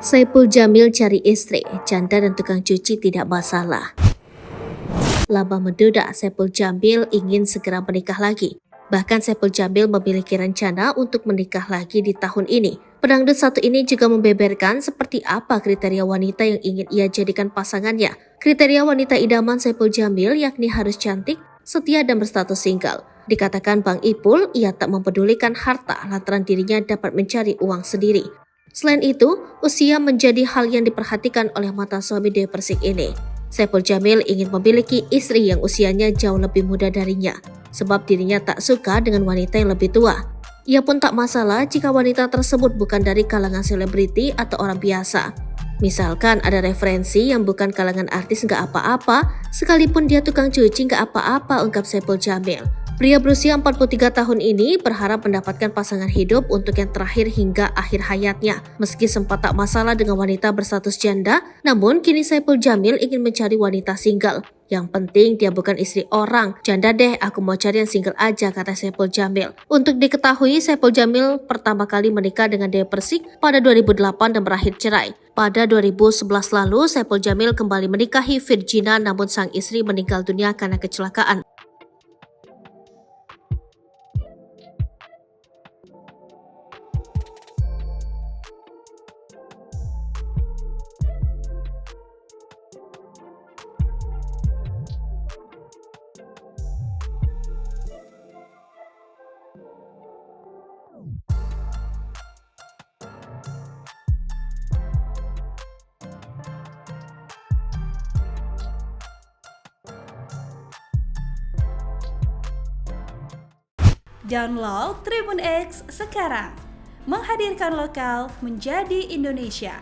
Saipul Jamil cari istri, janda dan tukang cuci tidak masalah. Lama menduda, Saipul Jamil ingin segera menikah lagi. Bahkan Saipul Jamil memiliki rencana untuk menikah lagi di tahun ini. Pedangdut satu ini juga membeberkan seperti apa kriteria wanita yang ingin ia jadikan pasangannya. Kriteria wanita idaman Saipul Jamil yakni harus cantik, setia dan berstatus single. Dikatakan Bang Ipul, ia tak mempedulikan harta lantaran dirinya dapat mencari uang sendiri. Selain itu, usia menjadi hal yang diperhatikan oleh mantan suami Dewi Persik ini. Saipul Jamil ingin memiliki istri yang usianya jauh lebih muda darinya, sebab dirinya tak suka dengan wanita yang lebih tua. Ia pun tak masalah jika wanita tersebut bukan dari kalangan selebriti atau orang biasa. Misalkan ada referensi yang bukan kalangan artis nggak apa-apa, sekalipun dia tukang cuci nggak apa-apa, ungkap Saipul Jamil. Pria berusia 43 tahun ini berharap mendapatkan pasangan hidup untuk yang terakhir hingga akhir hayatnya. Meski sempat tak masalah dengan wanita berstatus janda, namun kini Saipul Jamil ingin mencari wanita single. Yang penting dia bukan istri orang. Janda deh, aku mau cari yang single aja, kata Saipul Jamil. Untuk diketahui, Saipul Jamil pertama kali menikah dengan Dewi Persik pada 2008 dan berakhir cerai. Pada 2011 lalu, Saipul Jamil kembali menikahi Virgina, namun sang istri meninggal dunia karena kecelakaan. Download Tribun X sekarang, menghadirkan lokal menjadi Indonesia.